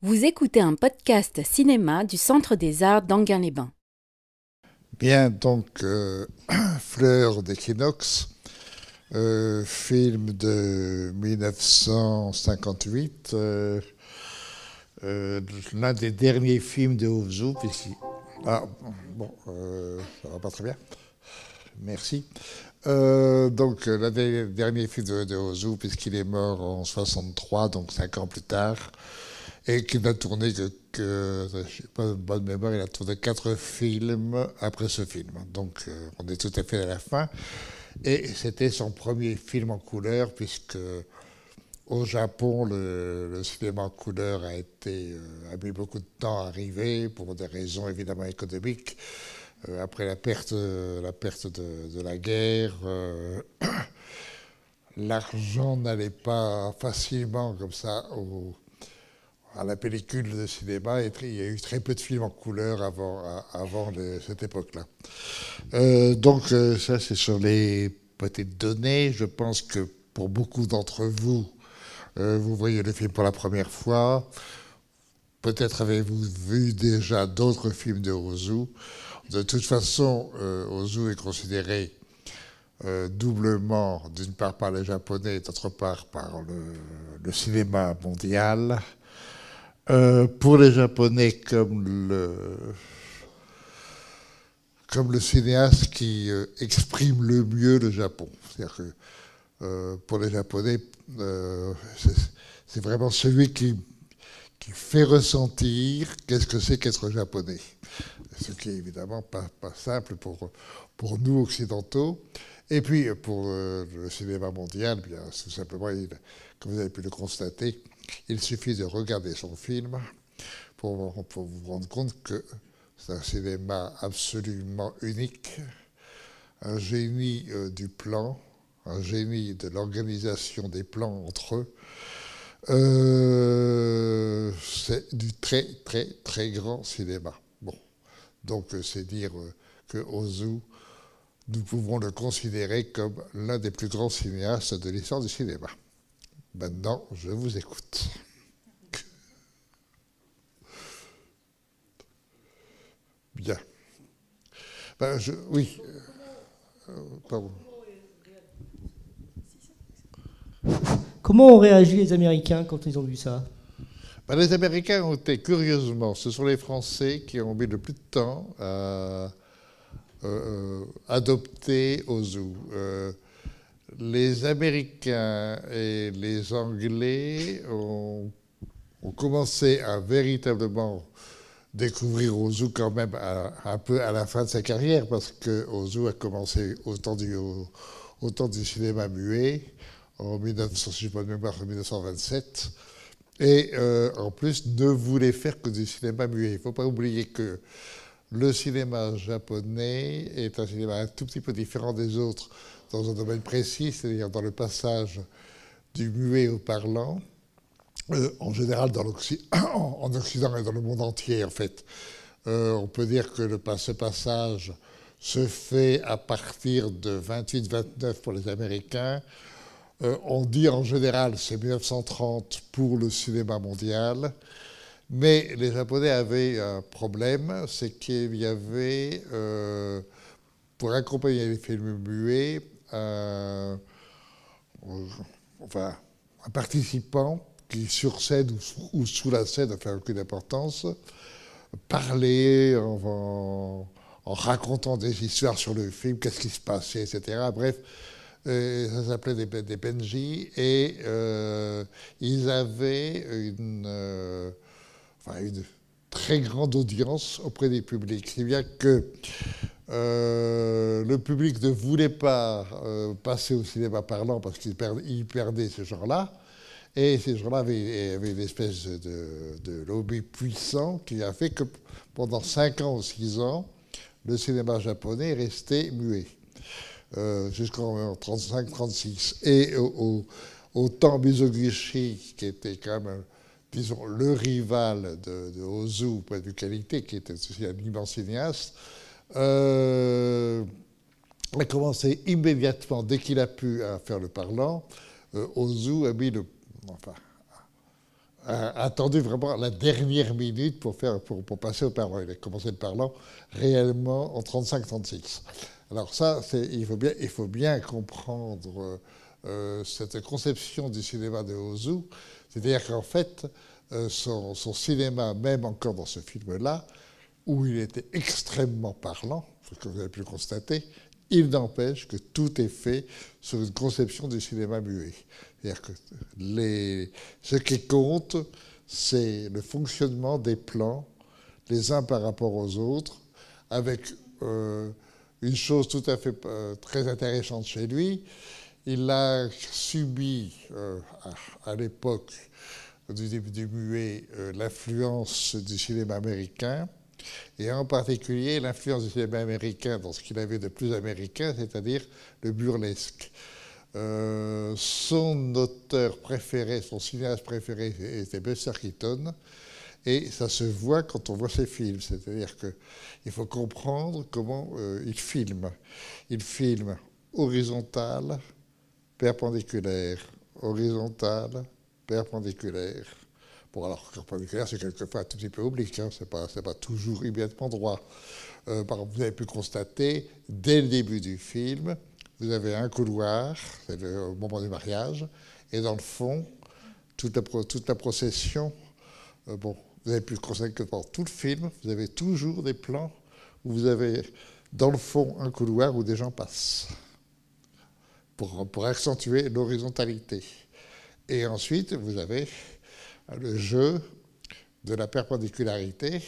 Vous écoutez un podcast cinéma du Centre des Arts d'Enghien-les-Bains. Bien, donc, Fleurs d'équinoxe, film de 1958, l'un des derniers films de Ozu, puisqu'il... Ah, bon, ça va pas très bien. Merci. Donc, l'un des derniers films de Ozu, puisqu'il est mort en 63, donc 5 ans plus tard, et qu'il n'a tourné je n'ai pas de bonne mémoire, il a tourné 4 films après ce film. Donc, on est tout à fait à la fin. Et c'était son premier film en couleur, puisque au Japon, le cinéma en couleur a mis beaucoup de temps à arriver, pour des raisons évidemment économiques. Après la perte de la guerre, l'argent n'allait pas facilement comme ça à la pellicule de cinéma. Et il y a eu très peu de films en couleur avant cette époque-là. Donc ça, c'est sur les petites données. Je pense que pour beaucoup d'entre vous, vous voyez le film pour la première fois. Peut-être avez-vous vu déjà d'autres films de Ozu. De toute façon, Ozu est considéré doublement, d'une part par les Japonais et d'autre part par le cinéma mondial. Pour les Japonais, comme le cinéaste qui exprime le mieux le Japon. C'est-à-dire que pour les Japonais, c'est vraiment celui qui fait ressentir qu'est-ce que c'est qu'être japonais. Ce qui est évidemment pas simple pour nous occidentaux. Et puis pour le cinéma mondial, bien, tout simplement, comme vous avez pu le constater, il suffit de regarder son film pour vous rendre compte que c'est un cinéma absolument unique, un génie du plan, un génie de l'organisation des plans entre eux. C'est du très très très grand cinéma. Bon, donc c'est dire que Ozu, nous pouvons le considérer comme l'un des plus grands cinéastes de l'histoire du cinéma. Maintenant, je vous écoute. Bien. Oui. Pardon. Comment ont réagi les Américains quand ils ont vu ça? Les Américains ont été, curieusement, ce sont les Français qui ont mis le plus de temps à adopter Ozu. Les Américains et les Anglais ont commencé à véritablement découvrir Ozu quand même un peu à la fin de sa carrière, parce que Ozu a commencé au temps du cinéma muet, en 1900, si je pas de mémoire, en 1927, et en plus ne voulait faire que du cinéma muet. Il ne faut pas oublier que le cinéma japonais est un cinéma un tout petit peu différent des autres dans un domaine précis, c'est-à-dire dans le passage du muet au parlant. En général, en Occident et dans le monde entier, en fait, on peut dire que ce passage se fait à partir de 28-29 pour les Américains. On dit en général c'est 1930 pour le cinéma mondial, mais les Japonais avaient un problème, c'est qu'il y avait, pour accompagner les films muets, un participant qui, sur scène ou sous la scène, n'a aucune importance, parlait en racontant des histoires sur le film, qu'est-ce qui se passait, etc. Bref, ça s'appelait des Benji, et ils avaient une très grande audience auprès des publics. C'est bien que le public ne voulait pas passer au cinéma parlant parce qu'il perdait ce genre-là. Et ces gens-là avaient une espèce de lobby puissant qui a fait que pendant 5 ans ou 6 ans, le cinéma japonais est resté muet. Jusqu'en 35-36. Et au temps Mizoguchi, qui était quand même, disons, le rival de Ozu au point de vue qualité, qui était aussi un immense cinéaste, a commencé immédiatement, dès qu'il a pu, à faire le parlant. Ozu a mis a attendu vraiment la dernière minute pour passer au parlant. Il a commencé le parlant réellement en 35-36. Alors ça, il faut bien comprendre cette conception du cinéma de Ozu. C'est-à-dire qu'en fait, son cinéma, même encore dans ce film-là, où il était extrêmement parlant, ce que vous avez pu le constater, il n'empêche que tout est fait sur une conception du cinéma muet. C'est-à-dire que ce qui compte, c'est le fonctionnement des plans, les uns par rapport aux autres, avec une chose tout à fait très intéressante chez lui. Il a subi, à l'époque du début du muet, l'influence du cinéma américain, et en particulier l'influence du cinéma américain dans ce qu'il avait de plus américain, c'est-à-dire le burlesque. Son auteur préféré, son cinéaste préféré était Buster Keaton, et ça se voit quand on voit ses films. C'est-à-dire qu'il faut comprendre comment il filme. Il filme horizontal, perpendiculaire, horizontal, perpendiculaire. Bon, alors, perpendiculaire, c'est quelquefois un tout petit peu oblique, hein, c'est pas toujours immédiatement droit. Par exemple, vous avez pu constater, dès le début du film, vous avez un couloir, c'est au moment du mariage, et dans le fond, toute la procession, bon, vous avez pu constater que pendant tout le film, vous avez toujours des plans où vous avez, dans le fond, un couloir où des gens passent, pour accentuer l'horizontalité. Et ensuite, vous avez le jeu de la perpendicularité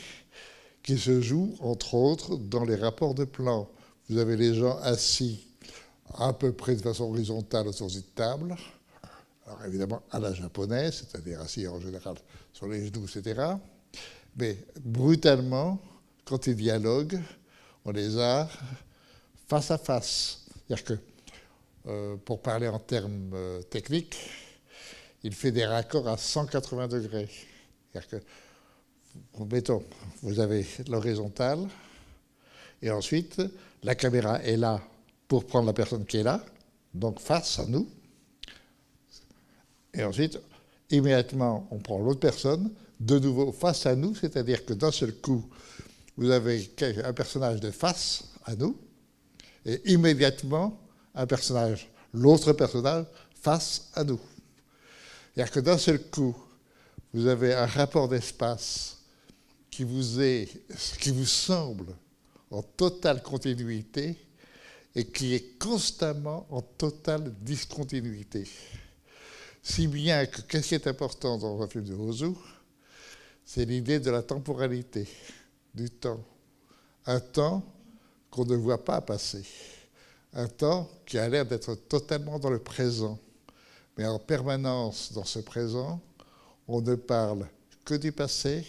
qui se joue, entre autres, dans les rapports de plan. Vous avez les gens assis à peu près de façon horizontale autour d'une table, alors évidemment à la japonaise, c'est-à-dire assis en général sur les genoux, etc. Mais brutalement, quand ils dialoguent, on les a face à face. C'est-à-dire que, pour parler en termes techniques, il fait des raccords à 180 degrés. C'est-à-dire que, mettons, vous avez l'horizontale, et ensuite, la caméra est là pour prendre la personne qui est là, donc face à nous. Et ensuite, immédiatement, on prend l'autre personne, de nouveau face à nous, c'est-à-dire que d'un seul coup, vous avez un personnage de face à nous, et immédiatement, l'autre personnage face à nous. C'est-à-dire que d'un seul coup, vous avez un rapport d'espace qui vous semble en totale continuité et qui est constamment en totale discontinuité. Si bien que, qu'est-ce qui est important dans un film de Ozu? C'est l'idée de la temporalité, du temps. Un temps qu'on ne voit pas passer. Un temps qui a l'air d'être totalement dans le présent. Mais en permanence dans ce présent, on ne parle que du passé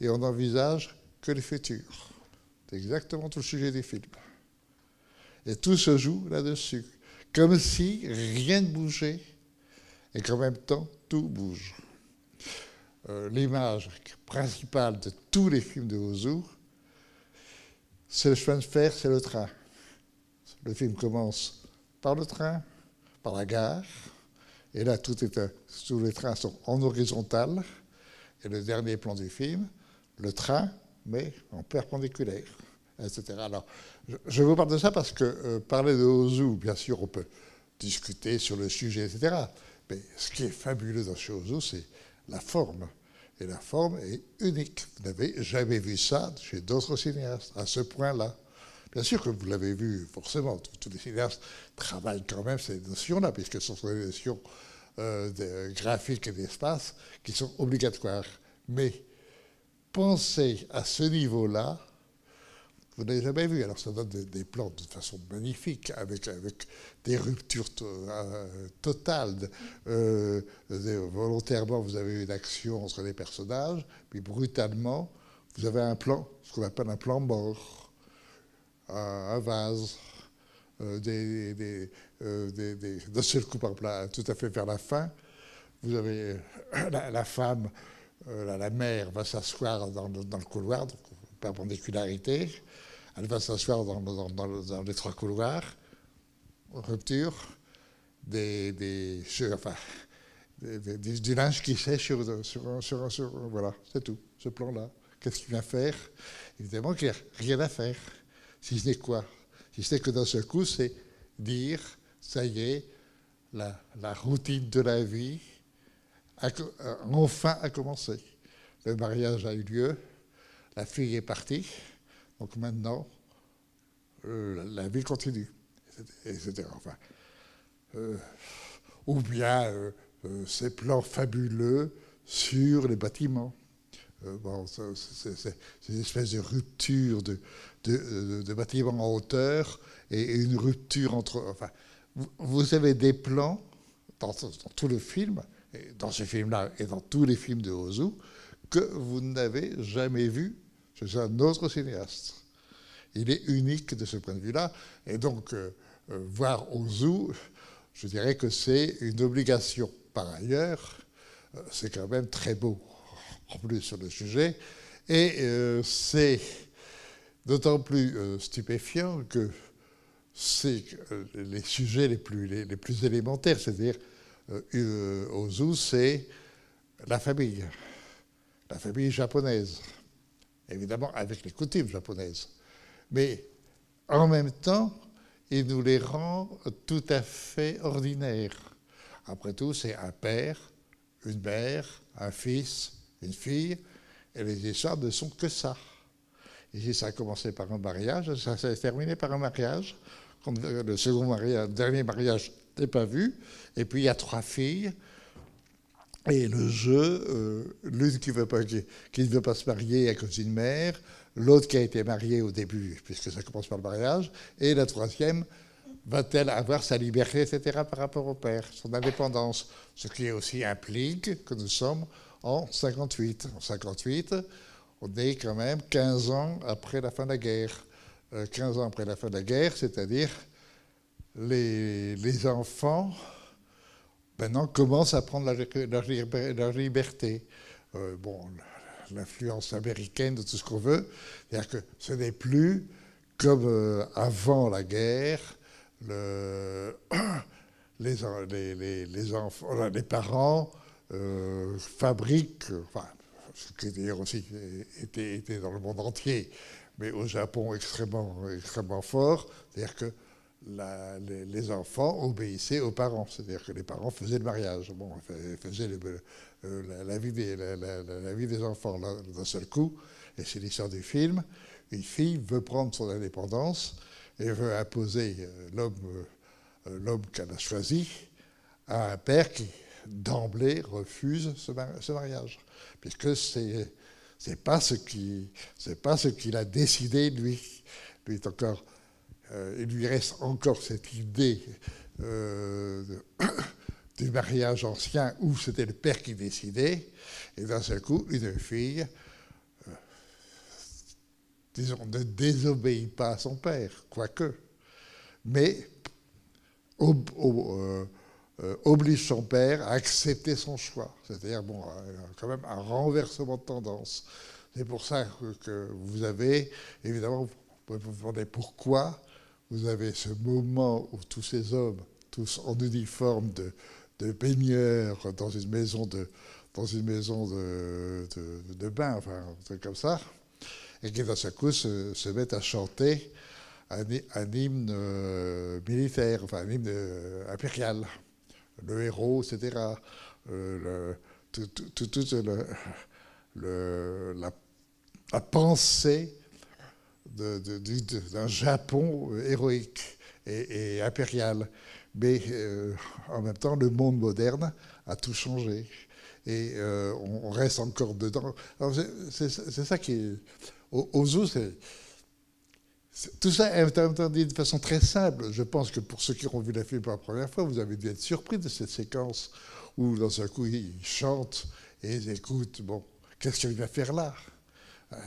et on n'envisage que le futur. C'est exactement tout le sujet du film. Et tout se joue là-dessus, comme si rien ne bougeait et qu'en même temps, tout bouge. L'image principale de tous les films de Ozu, c'est le chemin de fer, c'est le train. Le film commence par le train, par la gare, et là, tous les trains sont en horizontal, et le dernier plan du film, le train, mais en perpendiculaire, etc. Alors, je vous parle de ça parce que parler de Ozu, bien sûr, on peut discuter sur le sujet, etc. Mais ce qui est fabuleux dans chez Ozu, c'est la forme. Et la forme est unique. Vous n'avez jamais vu ça chez d'autres cinéastes, à ce point-là. Bien sûr que vous l'avez vu, forcément. Tous les cinéastes travaillent quand même ces notions-là, puisque ce sont des notions graphiques et d'espace qui sont obligatoires. Mais pensez à ce niveau-là, vous n'avez jamais vu. Alors ça donne des plans de façon magnifique, avec des ruptures totales. Volontairement, vous avez une action entre les personnages, puis brutalement, vous avez un plan, ce qu'on appelle un plan mort, un vase, d'un seul coup, par exemple, tout à fait vers la fin, vous avez la femme, la mère va s'asseoir dans le couloir, donc perpendicularité. Elle va s'asseoir dans les trois couloirs, rupture, des du linge qui sèche voilà, c'est tout, ce plan-là. Qu'est-ce qu'il vient faire? Évidemment qu'il n'y a rien à faire. Si ce n'est quoi? Si ce n'est que d'un seul coup, c'est dire, ça y est, la routine de la vie enfin a commencé. Le mariage a eu lieu, la fille est partie, donc maintenant, la vie continue, etc. Enfin, ou bien ces plans fabuleux sur les bâtiments. Bon, c'est une espèce de rupture de bâtiments en hauteur et une rupture entre... Enfin, vous avez des plans dans tout le film, et dans ce film-là et dans tous les films de Ozu, que vous n'avez jamais vus chez un autre cinéaste. Il est unique de ce point de vue-là, et donc voir Ozu, je dirais que c'est une obligation. Par ailleurs, c'est quand même très beau, en plus sur le sujet, et c'est d'autant plus stupéfiant que c'est les sujets les plus élémentaires, c'est-à-dire Ozu, c'est la famille japonaise, évidemment avec les coutumes japonaises, mais en même temps, il nous les rend tout à fait ordinaires. Après tout, c'est un père, une mère, un fils, une fille, et les histoires ne sont que ça. Ici, ça a commencé par un mariage, ça s'est terminé par un mariage. Le second mariage, le dernier mariage n'est pas vu. Et puis, il y a 3 filles. Et le jeu, l'une qui ne veut pas se marier à cause d'une mère, l'autre qui a été mariée au début, puisque ça commence par le mariage, et la troisième, va-t-elle avoir sa liberté, etc., par rapport au père, son indépendance, ce qui aussi implique que nous sommes en 58. En 58, on est quand même 15 ans après la fin de la guerre. 15 ans après la fin de la guerre, c'est-à-dire les enfants, maintenant, commencent à prendre leur liberté. Bon, l'influence américaine de tout ce qu'on veut, c'est-à-dire que ce n'est plus comme avant la guerre, les enfants, les parents fabriquent, enfin, ce qui d'ailleurs aussi était dans le monde entier, mais au Japon extrêmement fort, c'est-à-dire que les enfants obéissaient aux parents, c'est-à-dire que les parents faisaient le mariage, bon, faisaient la vie des enfants d'un seul coup, et c'est l'histoire du film. Une fille veut prendre son indépendance et veut imposer l'homme qu'elle a choisi à un père qui, d'emblée, refuse ce mariage, puisque c'est pas ce qu'il a décidé, lui. Lui est encore... il lui reste encore cette idée du mariage ancien où c'était le père qui décidait, et d'un seul coup, une fille, disons, ne désobéit pas à son père, quoique, mais oblige son père à accepter son choix. C'est-à-dire, bon, quand même un renversement de tendance. C'est pour ça que vous avez, évidemment, vous pouvez vous demander pourquoi. Vous avez ce moment où tous ces hommes, tous en uniforme de baigneurs, dans une maison de bain, enfin, un truc comme ça, et qui d'un seul coup se mettent à chanter un hymne militaire, enfin un hymne impérial, le héros, etc. Toute la pensée d'un Japon héroïque et impérial. Mais en même temps, le monde moderne a tout changé. Et on reste encore dedans. C'est ça qui est... Ozu, tout ça est en même temps dit de façon très simple. Je pense que pour ceux qui ont vu la film pour la première fois, vous avez dû être surpris de cette séquence où, dans un coup, ils chantent et ils écoutent. Bon, qu'est-ce qu'il va faire là?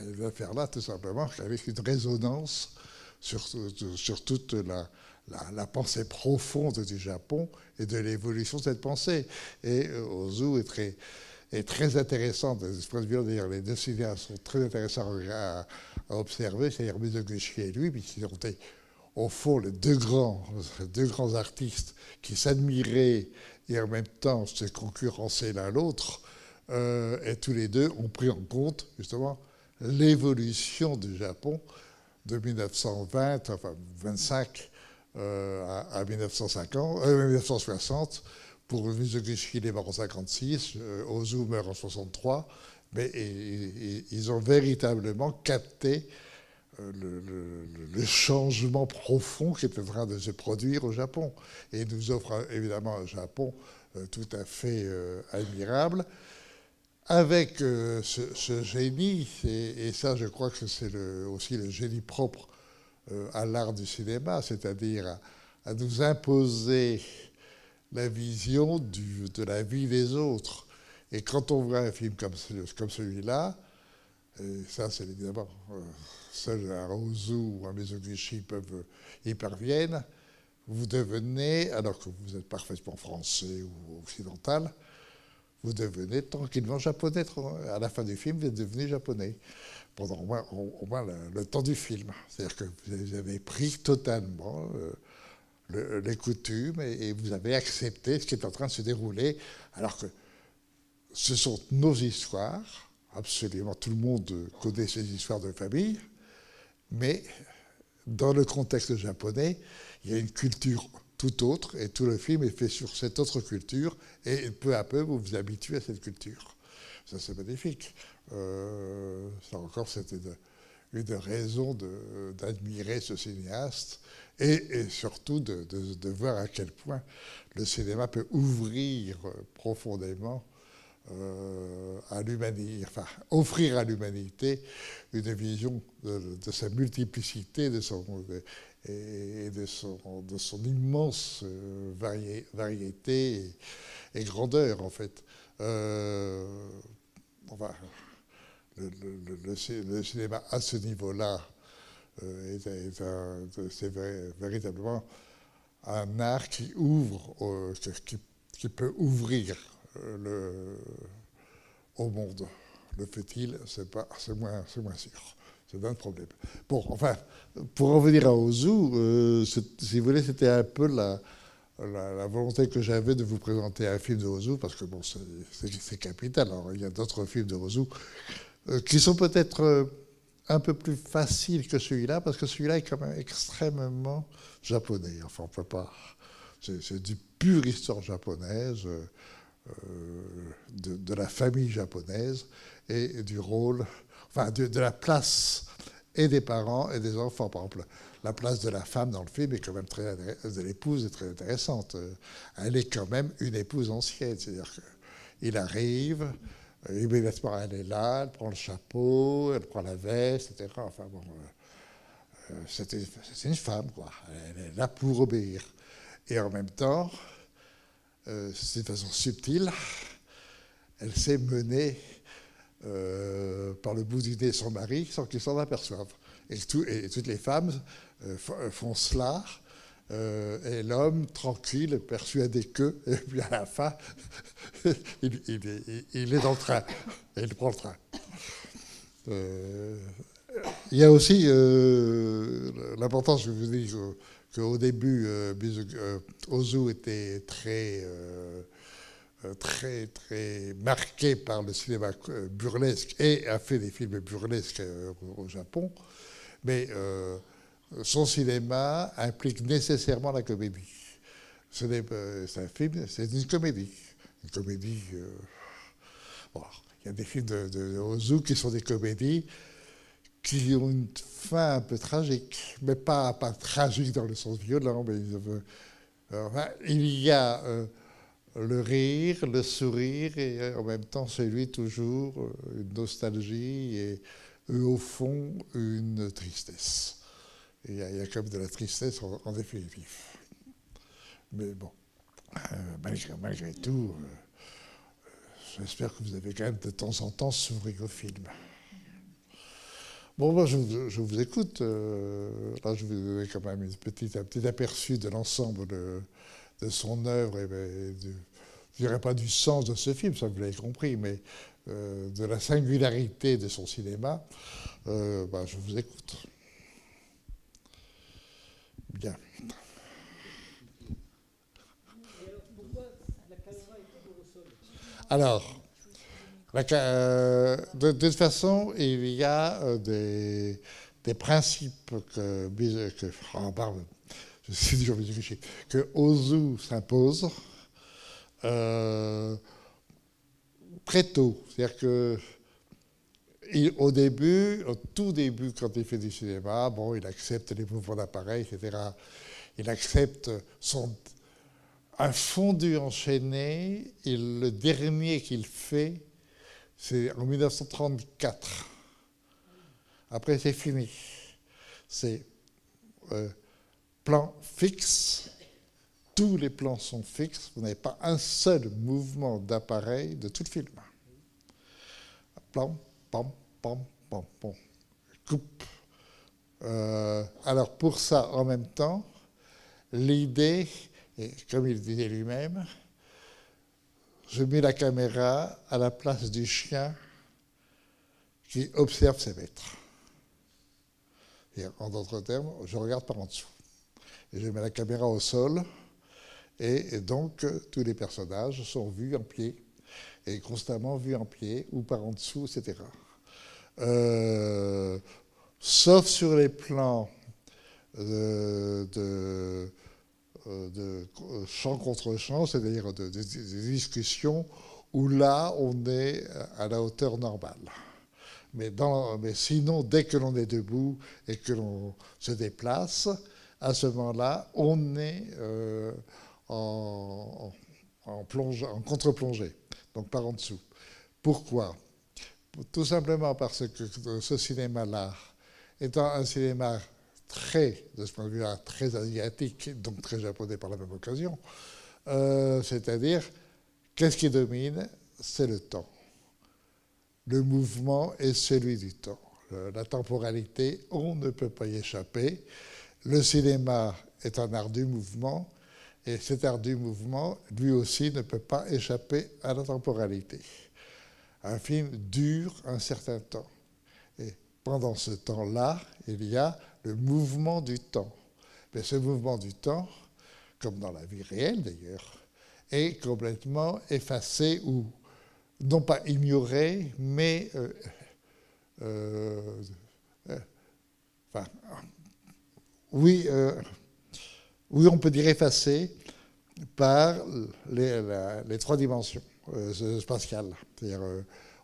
Il va faire là, tout simplement, avec une résonance sur toute la pensée profonde du Japon et de l'évolution de cette pensée. Et Ozu est très intéressant de ce point de vue. D'ailleurs, les deux cinéastes sont très intéressants à observer, c'est-à-dire Mizoguchi et lui, puisqu'ils ont été, au fond, les deux grands artistes qui s'admiraient et en même temps se concurrencer l'un l'autre, et tous les deux ont pris en compte justement l'évolution du Japon de 1920, enfin 25 à 1960. Pour Mizoguchi, il est mort en 56, Ozu meurt en 63, mais ils ont véritablement capté le changement profond qui est en train de se produire au Japon. Et il nous offre évidemment un Japon tout à fait admirable, avec ce génie, et ça je crois que c'est aussi le génie propre à l'art du cinéma, c'est-à-dire à nous imposer la vision de la vie des autres. Et quand on voit un film comme celui-là, et ça c'est évidemment seul un Ozu ou un Mizoguchi y parviennent, vous devenez, alors que vous êtes parfaitement français ou occidental, vous devenez tranquillement japonais. À la fin du film, vous êtes devenu japonais, pendant au moins le temps du film. C'est-à-dire que vous avez pris totalement les coutumes et vous avez accepté ce qui est en train de se dérouler, alors que ce sont nos histoires, absolument tout le monde connaît ces histoires de famille, mais dans le contexte japonais, il y a une culture tout autre, et tout le film est fait sur cette autre culture, et peu à peu, vous vous habituez à cette culture. Ça, c'est magnifique. Ça encore, c'était une raison d'admirer ce cinéaste, et surtout de voir à quel point le cinéma peut ouvrir profondément à l'humanité, enfin, offrir à l'humanité une vision de sa multiplicité, de son immense variété et grandeur, en fait. Enfin, le cinéma à ce niveau-là c'est véritablement un art qui ouvre, qui peut ouvrir au monde. Le fait-il, c'est moins sûr. C'est un problème. Bon, enfin, pour revenir à Ozu, si vous voulez, c'était un peu la volonté que j'avais de vous présenter un film de Ozu, parce que bon, c'est capital. Alors, il y a d'autres films de Ozu qui sont peut-être un peu plus faciles que celui-là, parce que celui-là est quand même extrêmement japonais. Enfin, on peut pas. C'est du pure histoire japonaise. De la famille japonaise et du rôle, enfin de la place et des parents et des enfants. Par exemple, la place de la femme dans le film est quand même de l'épouse est très intéressante. Elle est quand même une épouse ancienne, c'est-à-dire qu'il arrive, immédiatement elle est là, elle prend le chapeau, elle prend la veste, etc. Enfin bon, c'est une femme, quoi. Elle est là pour obéir. Et en même temps, c'est de façon subtile, elle sait mener par le bout du nez son mari sans qu'il s'en aperçoive. Et toutes les femmes font cela, et l'homme, tranquille, persuadé que, et puis à la fin, il est dans le train, et il prend le train. Il y a aussi l'importance, je vous dis, qu'au début, Ozu était très marqué par le cinéma burlesque et a fait des films burlesques au Japon, mais son cinéma implique nécessairement la comédie. C'est un film, c'est une comédie. Une comédie. Bon, il y a des films de Ozu qui sont des comédies qui ont une fin un peu tragique, mais pas tragique dans le sens violent, mais enfin, il y a le rire, le sourire, et en même temps, c'est lui toujours une nostalgie et au fond une tristesse. Il y a comme de la tristesse en définitive. Mais bon, malgré tout, j'espère que vous avez quand même de temps en temps s'ouvrir au film. Bon, moi, je vous écoute. Là, je vous donne quand même un petit aperçu de l'ensemble de son œuvre, et je ne dirais pas du sens de ce film, ça vous l'avez compris, mais de la singularité de son cinéma. Je vous écoute. Bien. Pourquoi la Alors, de toute façon, il y a des principes je suis toujours vérifié, que Ozu s'impose très tôt. C'est-à-dire que au tout début, quand il fait du cinéma, bon, il accepte les mouvements d'appareil, etc. Il accepte un fondu enchaîné, et le dernier qu'il fait, c'est en 1934. Après, c'est fini. C'est plan fixe. Tous les plans sont fixes. Vous n'avez pas un seul mouvement d'appareil de tout le film. Plan, pam, pam, pam, pam. Coupe. Alors, pour ça, en même temps, l'idée, et comme il disait lui-même, je mets la caméra à la place du chien qui observe ses maîtres. Et en d'autres termes, je regarde par en dessous. Et je mets la caméra au sol, et donc tous les personnages sont vus en pied, et constamment vus en pied, ou par en dessous, etc. Sauf sur les plans de champ contre champ, c'est-à-dire des discussions où là, on est à la hauteur normale. Mais sinon, dès que l'on est debout et que l'on se déplace, à ce moment-là, on est en contre-plongée, donc par en dessous. Pourquoi? Tout simplement parce que ce cinéma-là, étant un cinéma de ce point de vue-là, très asiatique, donc très japonais par la même occasion, c'est-à-dire, qu'est-ce qui domine? C'est le temps. Le mouvement est celui du temps. La temporalité, on ne peut pas y échapper. Le cinéma est un art du mouvement, et cet art du mouvement, lui aussi, ne peut pas échapper à la temporalité. Un film dure un certain temps. Et pendant ce temps-là, il y a le mouvement du temps. Mais ce mouvement du temps, comme dans la vie réelle d'ailleurs, est complètement effacé ou non pas ignoré, mais oui, on peut dire effacé par les trois dimensions spatiales, c'est-à-dire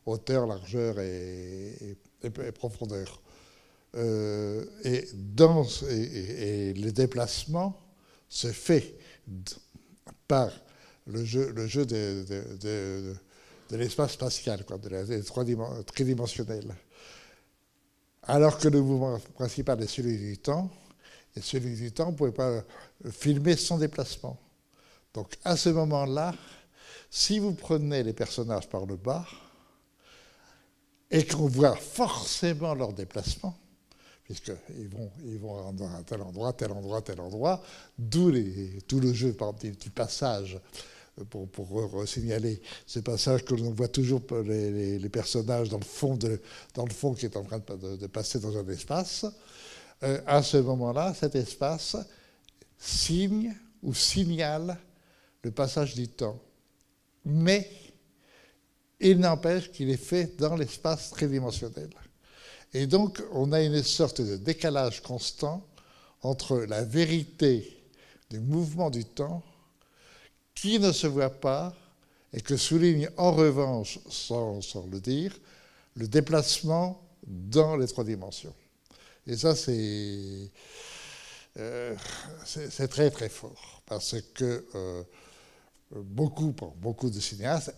hauteur, largeur et profondeur. Et le déplacement se fait par le jeu de l'espace spatial, quoi, des tridimensionnel. Alors que le mouvement principal est celui du temps, et celui du temps, on ne pouvait pas filmer son déplacement. Donc à ce moment-là, si vous prenez les personnages par le bas, et qu'on voit forcément leur déplacement, puisqu'ils vont à tel endroit, tel endroit, tel endroit, d'où tout le jeu, par exemple, du passage, pour signaler ce passage que l'on voit toujours les personnages dans le fond qui est en train de passer dans un espace. À ce moment-là, cet espace signe ou signale le passage du temps. Mais il n'empêche qu'il est fait dans l'espace tridimensionnel. Et donc, on a une sorte de décalage constant entre la vérité du mouvement du temps qui ne se voit pas et que souligne en revanche, sans le dire, le déplacement dans les trois dimensions. Et ça, c'est très très fort, parce que beaucoup de cinéastes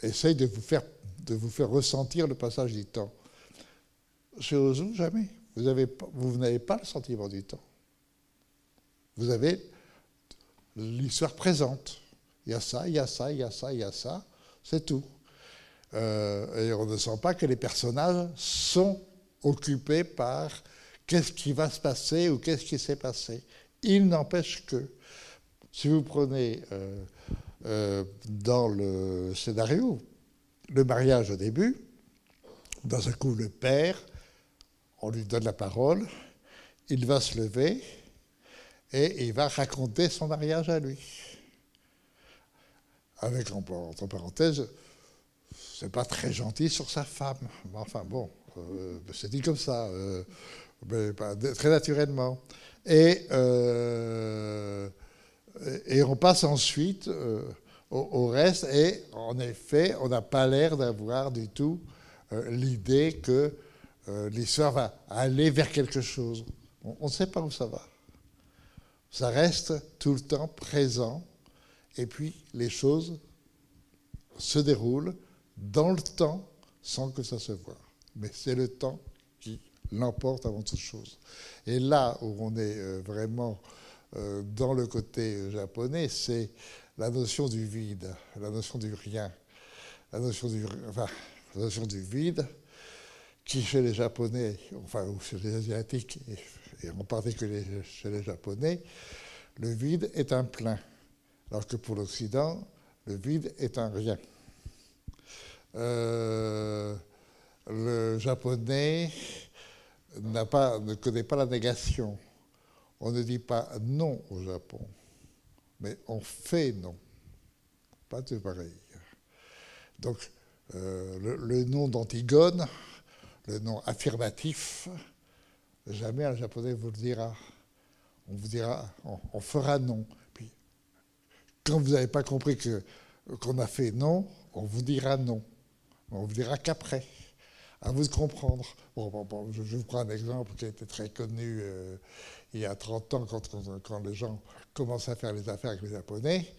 essayent de vous faire ressentir le passage du temps. Chez Ozu, jamais. Vous n'avez pas le sentiment du temps. Vous avez l'histoire présente. Il y a ça, il y a ça, il y a ça, il y a ça. C'est tout. Et on ne sent pas que les personnages sont occupés par qu'est-ce qui va se passer ou qu'est-ce qui s'est passé. Il n'empêche que, si vous prenez dans le scénario, le mariage au début, dans un coup, le père, on lui donne la parole, il va se lever et il va raconter son mariage à lui. Avec, entre parenthèses, c'est pas très gentil sur sa femme. Enfin bon, c'est dit comme ça, mais très naturellement. Et on passe ensuite au reste, et en effet, on n'a pas l'air d'avoir du tout l'idée que l'histoire va aller vers quelque chose. On ne sait pas où ça va. Ça reste tout le temps présent, et puis les choses se déroulent dans le temps sans que ça se voie. Mais c'est le temps qui l'emporte avant toute chose. Et là où on est vraiment dans le côté japonais, c'est la notion du vide, la notion du rien, la notion du vide, qui chez les Japonais, enfin ou chez les Asiatiques, et en particulier chez les Japonais, le vide est un plein, alors que pour l'Occident, le vide est un rien. Le Japonais ne connaît pas la négation. On ne dit pas non au Japon, mais on fait non. Pas de pareil. Donc, le nom d'Antigone, le nom affirmatif, jamais un Japonais vous le dira. On vous dira, on fera non. Puis, quand vous n'avez pas compris qu'on a fait non, on vous dira non. On vous dira qu'après. À vous de comprendre. Bon, je vous prends un exemple qui a été très connu il y a 30 ans, quand les gens commençaient à faire les affaires avec les Japonais,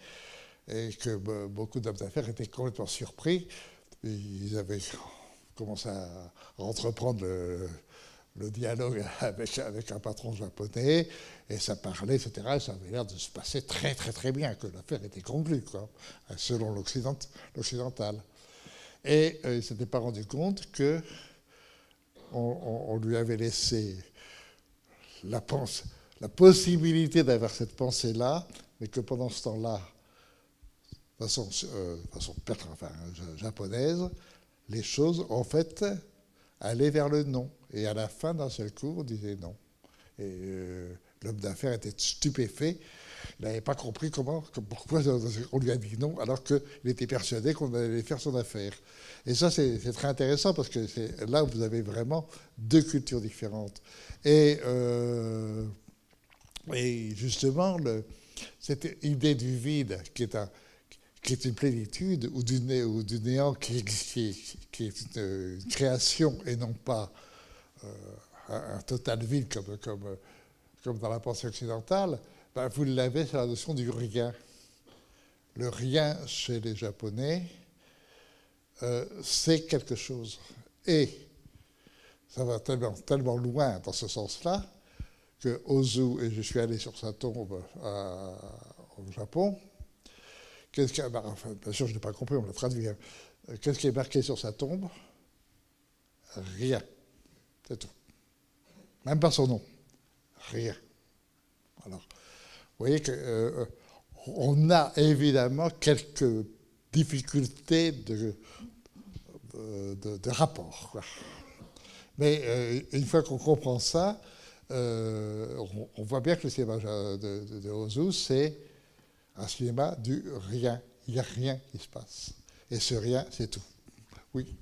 et que beaucoup d'hommes d'affaires étaient complètement surpris. Ils avaient commencé à entreprendre le dialogue avec un patron japonais, et ça parlait, etc. Et ça avait l'air de se passer très, très, très bien, que l'affaire était conclue, quoi, selon l'occidental. Et il ne s'était pas rendu compte qu'on lui avait laissé la possibilité d'avoir cette pensée-là, mais que pendant ce temps-là, de façon japonaise, les choses, en fait, allaient vers le non. Et à la fin, d'un seul coup, on disait non. Et l'homme d'affaires était stupéfait. Il n'avait pas compris pourquoi on lui a dit non, alors qu'il était persuadé qu'on allait faire son affaire. Et ça, c'est très intéressant, parce que c'est là où vous avez vraiment deux cultures différentes. Et justement, cette idée du vide, qui est une plénitude, ou du néant qui est une création et non pas un total vide comme dans la pensée occidentale, ben vous l'avez sur la notion du rien. Le rien chez les Japonais, c'est quelque chose. Et ça va tellement loin dans ce sens-là que Ozu, et je suis allé sur sa tombe au Japon, bien sûr, je n'ai pas compris, on l'a traduit. Qu'est-ce qui est marqué sur sa tombe? Rien. C'est tout. Même pas son nom. Rien. Alors, vous voyez qu'on a évidemment quelques difficultés de rapport, quoi. Mais une fois qu'on comprend ça, on voit bien que le cinéma de Ozu, c'est un cinéma du rien. Il n'y a rien qui se passe. Et ce rien, c'est tout. Oui.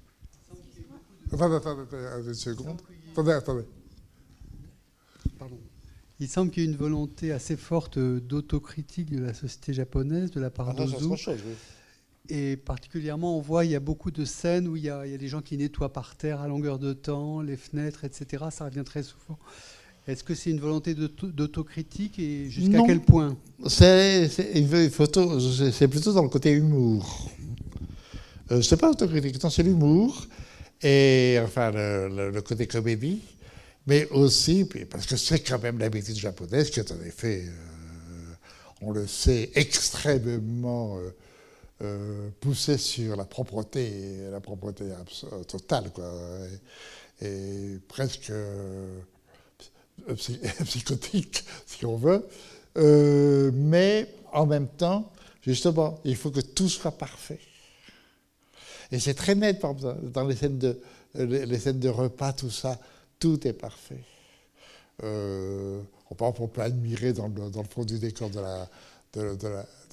Une seconde. Attendez. Pardon. Il semble qu'il y ait une volonté assez forte d'autocritique de la société japonaise de la part d'Ozu. Oui. Et particulièrement, on voit il y a beaucoup de scènes où il y a des gens qui nettoient par terre à longueur de temps, les fenêtres, etc. Ça revient très souvent. Est-ce que c'est une volonté d'autocritique, et jusqu'à quel point? C'est plutôt dans le côté humour. C'est pas autocritique, non, c'est l'humour, et enfin le côté comédie, mais aussi, parce que c'est quand même l'habitude japonaise qui est en effet, on le sait, extrêmement poussée sur la propreté totale, quoi, et presque psychotique, si on veut, mais en même temps, justement, il faut que tout soit parfait. Et c'est très net, par exemple, dans les scènes de repas, tout ça, tout est parfait. On peut admirer dans le fond du décor de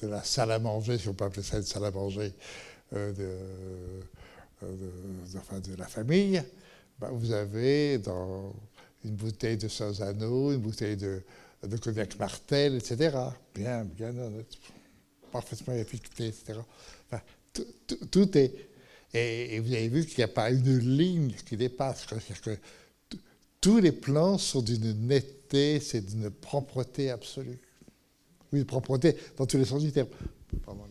la salle à manger, si on peut appeler ça une salle à manger, de la famille, ben, vous avez dans une bouteille de Sauzano, une bouteille de cognac Martel, etc. Bien honnête, parfaitement étiqueté, etc. Enfin, tout est... Et vous avez vu qu'il n'y a pas une ligne qui dépasse. C'est-à-dire que tous les plans sont d'une netteté, c'est d'une propreté absolue. Oui, de propreté dans tous les sens du terme. Pardon,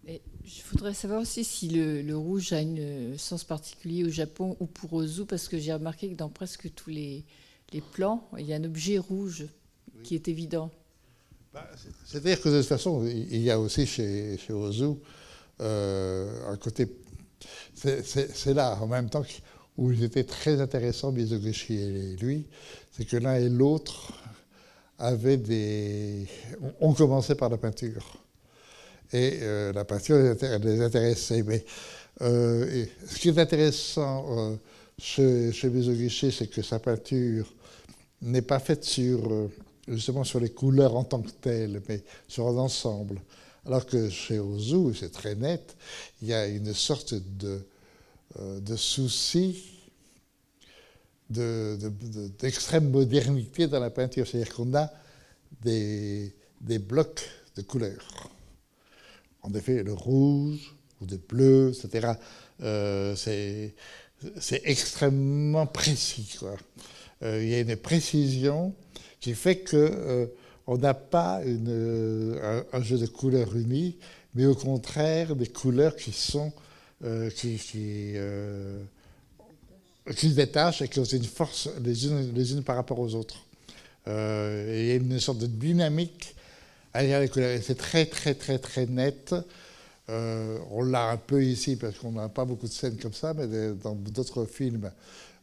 et je voudrais savoir aussi si le rouge a un sens particulier au Japon ou pour Ozu, parce que j'ai remarqué que dans presque tous les plans, il y a un objet rouge qui est évident. C'est-à-dire que de toute façon, il y a aussi chez Ozu un côté... C'est là, en même temps, où il était très intéressant, Mizoguchi et lui, c'est que l'un et l'autre ont commencé par la peinture. Et la peinture les intéressait. Mais ce qui est intéressant chez Mizoguchi, c'est que sa peinture n'est pas faite justement sur les couleurs en tant que telles, mais sur un ensemble. Alors que chez Ozu, c'est très net, il y a une sorte de souci d'extrême modernité dans la peinture. C'est-à-dire qu'on a des blocs de couleurs. En effet, le rouge ou le bleu, etc., c'est extrêmement précis, quoi. Il y a une précision qui fait que on n'a pas un jeu de couleurs unis, mais au contraire des couleurs qui sont qui se détachent et qui ont une force les unes par rapport aux autres. Et il y a une sorte de dynamique à l'intérieur des couleurs. Et c'est très, très, très, très net. On l'a un peu ici parce qu'on n'a pas beaucoup de scènes comme ça, mais dans d'autres films,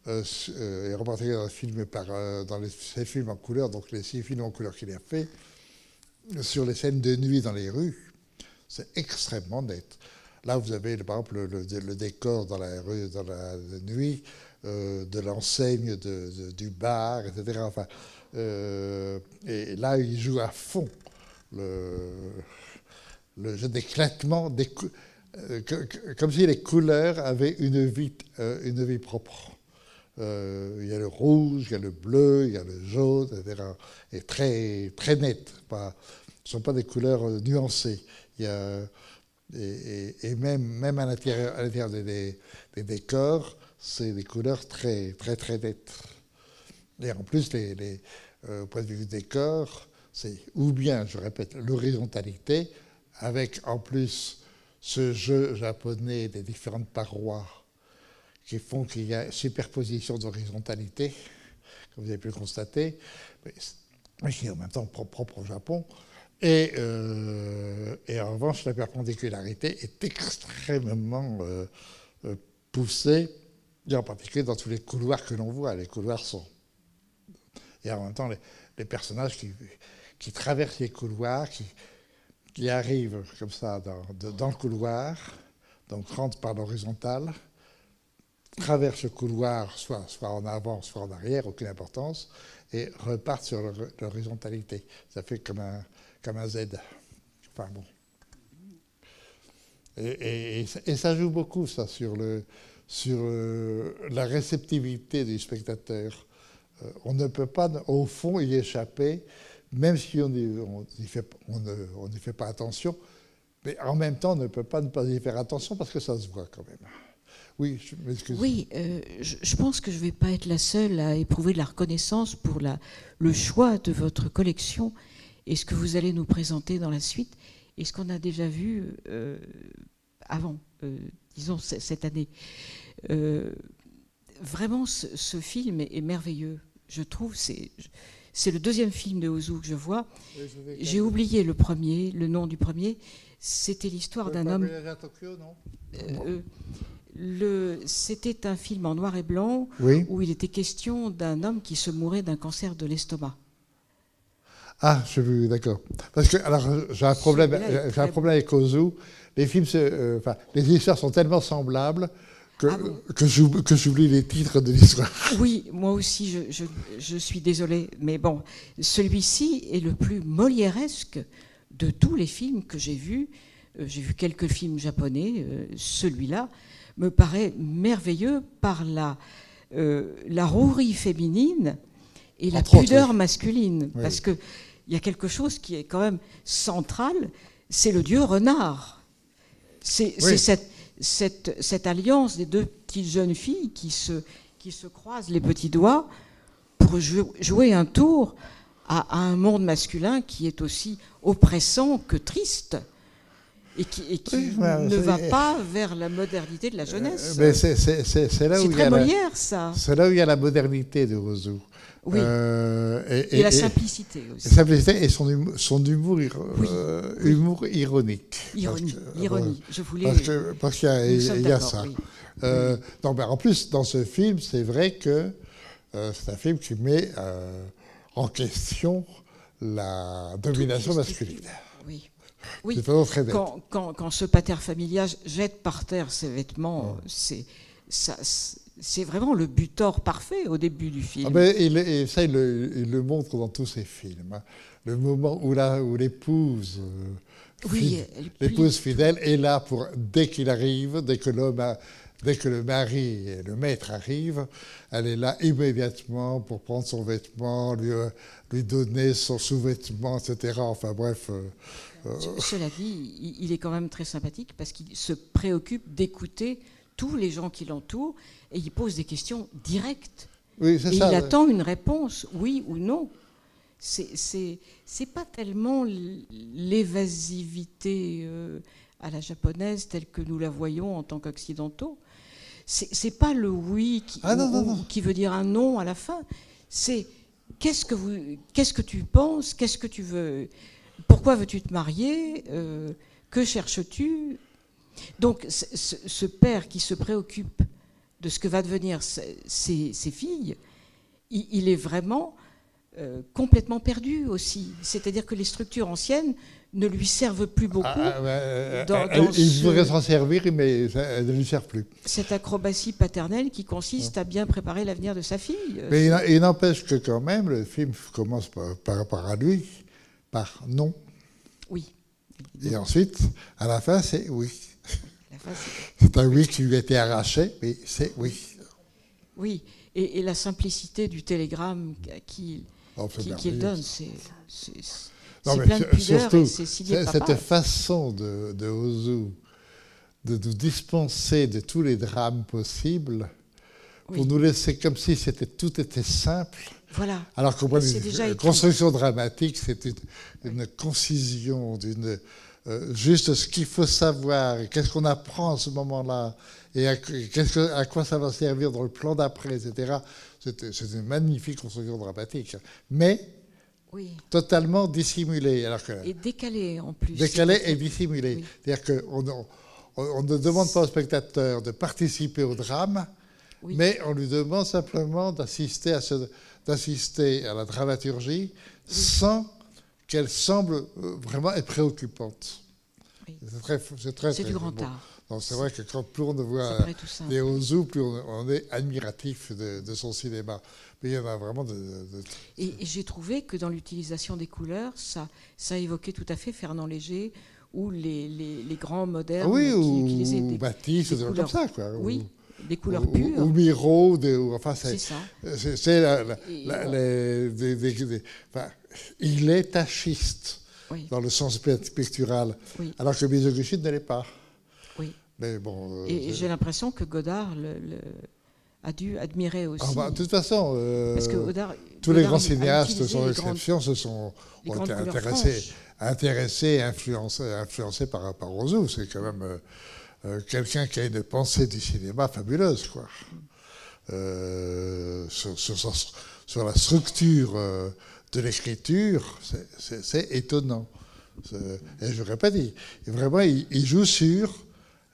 et en particulier dans ces films en couleur, donc les 6 films en couleur qu'il a fait, sur les scènes de nuit dans les rues, c'est extrêmement net. Là, vous avez par exemple le décor dans la rue, dans la nuit, de l'enseigne du bar, etc. Enfin, et là, il joue à fond le jeu d'éclatement, comme si les couleurs avaient une vie propre. Il y a le rouge, il y a le bleu, il y a le jaune, etc. Et très, très net. Ce ne sont pas des couleurs nuancées. Il y a, et même à l'intérieur des décors, c'est des couleurs très, très, très nettes. Et en plus, au point de vue du décor, c'est ou bien, je répète, l'horizontalité, avec en plus ce jeu japonais des différentes parois qui font qu'il y a superposition d'horizontalité, comme vous avez pu le constater, mais qui est en même temps propre au Japon. Et en revanche, la perpendicularité est extrêmement poussée, et en particulier dans tous les couloirs que l'on voit. Les couloirs sont... Et en même temps, les personnages qui traversent les couloirs, qui arrivent comme ça dans le couloir, donc rentrent par l'horizontale, traversent le couloir, soit en avant, soit en arrière, aucune importance, et repartent sur l'horizontalité. Ça fait comme un Z. Enfin bon. Et ça joue beaucoup, ça, sur la réceptivité du spectateur. On ne peut pas, au fond, y échapper, même si on n'y fait pas attention, mais en même temps, on ne peut pas ne pas y faire attention parce que ça se voit quand même. Oui, je m'excuse. Oui, je pense que je ne vais pas être la seule à éprouver de la reconnaissance pour le choix de votre collection et ce que vous allez nous présenter dans la suite et ce qu'on a déjà vu avant, disons, cette année. Vraiment, ce film est merveilleux. Je trouve, c'est le deuxième film de Ozu que je vois. J'ai oublié le nom du premier. C'était l'histoire d'un homme... Voyage à Tokyo, non C'était un film en noir et blanc, oui, où il était question d'un homme qui se mourait d'un cancer de l'estomac. Ah, je suis d'accord. Parce que alors j'ai un problème avec Ozu. Les films, les histoires sont tellement semblables que j'oublie les titres de l'histoire. Oui, moi aussi, je suis désolée, mais bon, celui-ci est le plus molièresque de tous les films que j'ai vus. J'ai vu quelques films japonais, celui-là. me paraît merveilleux par la rouerie féminine et la Entre autres, pudeur oui. masculine. Oui, Parce oui. qu'il y a quelque chose qui est quand même central, c'est le dieu renard. C'est cette alliance des deux petites jeunes filles qui se croisent les petits doigts pour jouer un tour à un monde masculin qui est aussi oppressant que triste et qui ne va pas vers la modernité de la jeunesse. Mais c'est là où C'est il y très a Molière, ça. c'est là où il y a la modernité de Ozu. Oui. Et la simplicité aussi. La simplicité et son humour, humour ironique. L'ironie. Je voulais. Parce qu'il Nous sommes y a d'accord, ça. oui. Non, mais en plus, dans ce film, c'est vrai que c'est un film qui met en question la domination masculine. Oui. C'est Oui. vraiment très net. Quand ce pater familias jette par terre ses vêtements, c'est vraiment le butor parfait au début du film. Ah ben, il le montre dans tous ses films. Hein. Le moment où l'épouse l'épouse fidèle est là pour, dès qu'il arrive, dès que le mari et le maître arrivent, elle est là immédiatement pour prendre son vêtement, lui donner son sous-vêtement, etc. Enfin bref. Cela dit, il est quand même très sympathique parce qu'il se préoccupe d'écouter tous les gens qui l'entourent et il pose des questions directes. Oui, c'est et ça. Il attend une réponse, oui ou non. C'est pas tellement l'évasivité à la japonaise telle que nous la voyons en tant qu'occidentaux. C'est pas le oui qui veut dire un non à la fin. C'est qu'est-ce que tu penses, qu'est-ce que tu veux, pourquoi veux-tu te marier, que cherches-tu. Donc ce père qui se préoccupe de ce que va devenir ses filles, il est vraiment complètement perdu aussi. C'est-à-dire que les structures anciennes ne lui servent plus beaucoup. Il voudrait s'en servir, mais elles ne lui servent plus. Cette acrobatie paternelle qui consiste à bien préparer l'avenir de sa fille. Mais il n'empêche que quand même, le film commence par rapport à lui, par non. Oui. Et ensuite, à la fin, c'est oui. C'est un oui qui lui a été arraché, mais c'est oui. Oui, et la simplicité du télégramme qu'il donne, c'est plein de pudeur et c'est signé papa. Cette façon de Ozu de nous dispenser de tous les drames possibles pour nous laisser comme si tout était simple. Voilà. Alors qu'au point de vue construction dramatique, c'est une concision juste ce qu'il faut savoir, et qu'est-ce qu'on apprend à ce moment-là, et à quoi ça va servir dans le plan d'après, etc. C'est une magnifique construction dramatique, mais totalement dissimulée. Et décalée en plus. Décalée et dissimulée. Oui. C'est-à-dire qu'on ne demande pas au spectateur de participer au drame, mais on lui demande simplement d'assister à la dramaturgie sans qu'elle semble vraiment être préoccupante. Oui. C'est du grand art. C'est vrai que plus on voit les Ozu, plus on est admiratif de son cinéma. Mais il y en a vraiment Et j'ai trouvé que dans l'utilisation des couleurs, ça évoquait tout à fait Fernand Léger ou les grands modernes qui utilisaient des Matisse, des couleurs comme ça, quoi. Oui. Des couleurs pures. Ou Miro, enfin, c'est ça. Il est tachiste dans le sens pictural, alors que Mizoguchi ne l'est pas. Oui. Mais bon, et j'ai l'impression que Godard a dû admirer aussi. De toute façon, parce que tous les grands cinéastes, sans exception, ont été intéressés, influencés par Ozu. C'est quand même quelqu'un qui a une pensée du cinéma fabuleuse, quoi. Sur la structure de l'écriture, c'est étonnant. Et je répète, vraiment, il joue sur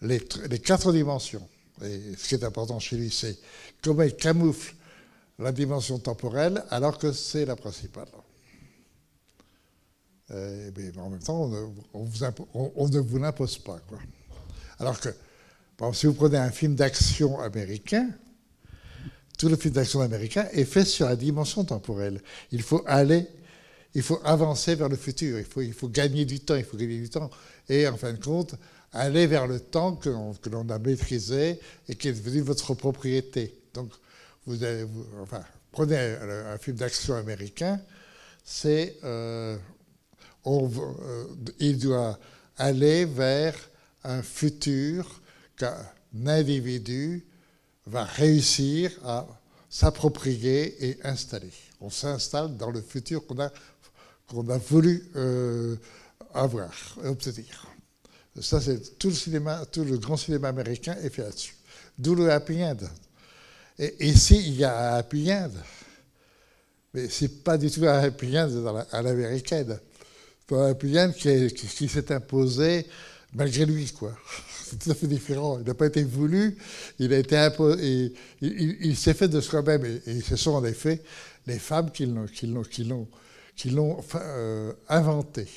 les 4 dimensions. Et ce qui est important chez lui, c'est comment il camoufle la dimension temporelle alors que c'est la principale. Mais en même temps, on ne vous l'impose pas, quoi. Alors que, par exemple, si vous prenez un film d'action américain, tout le film d'action américain est fait sur la dimension temporelle. Il faut avancer vers le futur, il faut gagner du temps, Et en fin de compte, aller vers le temps que l'on a maîtrisé et qui est devenu votre propriété. Donc, prenez un film d'action américain, il doit aller vers un futur qu'un individu va réussir à s'approprier et installer. On s'installe dans le futur qu'on a voulu avoir, obtenir. Ça, c'est tout le grand cinéma américain est fait là-dessus. D'où le happy end. Et ici, il y a un happy end. Mais ce n'est pas du tout un happy end à l'américaine. C'est un happy end qui s'est imposé malgré lui, quoi. C'est tout à fait différent. Il n'a pas été voulu, il a été imposé, il s'est fait de soi-même. Et ce sont en effet les femmes qui l'ont inventé.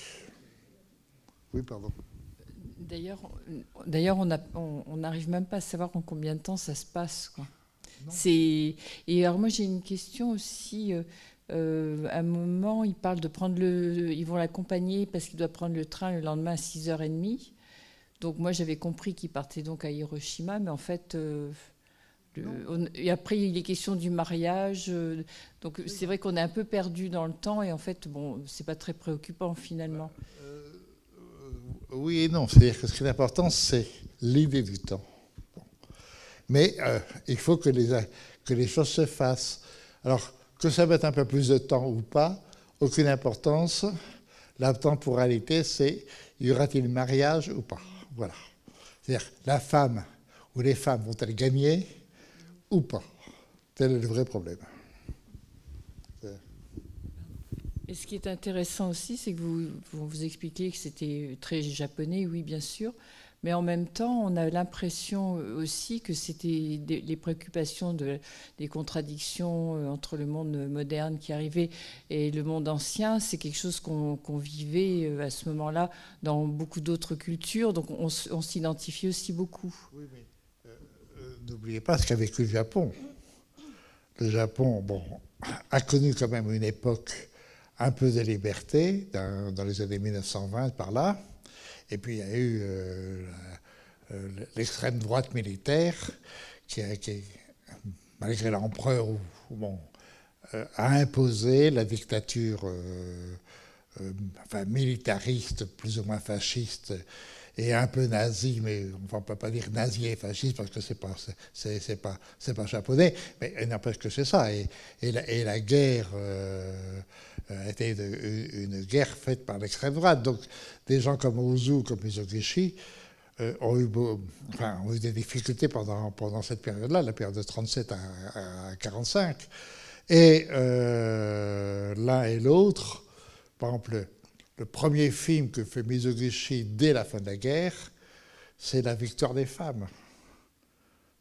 Oui, pardon. D'ailleurs, on n'arrive même pas à savoir en combien de temps ça se passe, quoi. Et alors moi j'ai une question aussi. À un moment, ils parlent de ils vont l'accompagner parce qu'il doit prendre le train le lendemain à 6h30. Donc moi j'avais compris qu'il partait donc à Hiroshima, mais en fait, et après il est question du mariage. Donc c'est vrai qu'on est un peu perdu dans le temps et en fait, bon, c'est pas très préoccupant finalement. Oui et non. C'est-à-dire que ce qui est important, c'est l'idée du temps. Mais il faut que les choses se fassent. Alors, que ça mette un peu plus de temps ou pas, aucune importance. La temporalité, c'est y aura-t-il mariage ou pas. Voilà. C'est-à-dire, la femme ou les femmes vont-elles gagner ou pas. Tel est le vrai problème. Et ce qui est intéressant aussi, c'est que vous expliquez que c'était très japonais, oui, bien sûr. Mais en même temps, on a l'impression aussi que c'était les préoccupations des contradictions entre le monde moderne qui arrivait et le monde ancien. C'est quelque chose qu'on vivait à ce moment-là dans beaucoup d'autres cultures. Donc on s'identifie aussi beaucoup. Oui, mais n'oubliez pas ce qu'a vécu le Japon. Le Japon, bon, a connu quand même une époque un peu de liberté dans les années 1920 par là. Et puis il y a eu l'extrême droite militaire qui malgré l'empereur, a imposé la dictature militariste, plus ou moins fasciste, et un peu nazi, mais on ne peut pas dire nazi et fasciste parce que c'est pas japonais, mais il n'empêche que c'est ça. Et la guerre était une guerre faite par l'extrême droite. Donc des gens comme Ozu, comme Mizoguchi, ont eu des difficultés pendant cette période-là, la période de 37 à 45. Et l'un et l'autre, par exemple, le premier film que fait Mizoguchi dès la fin de la guerre, c'est La victoire des femmes.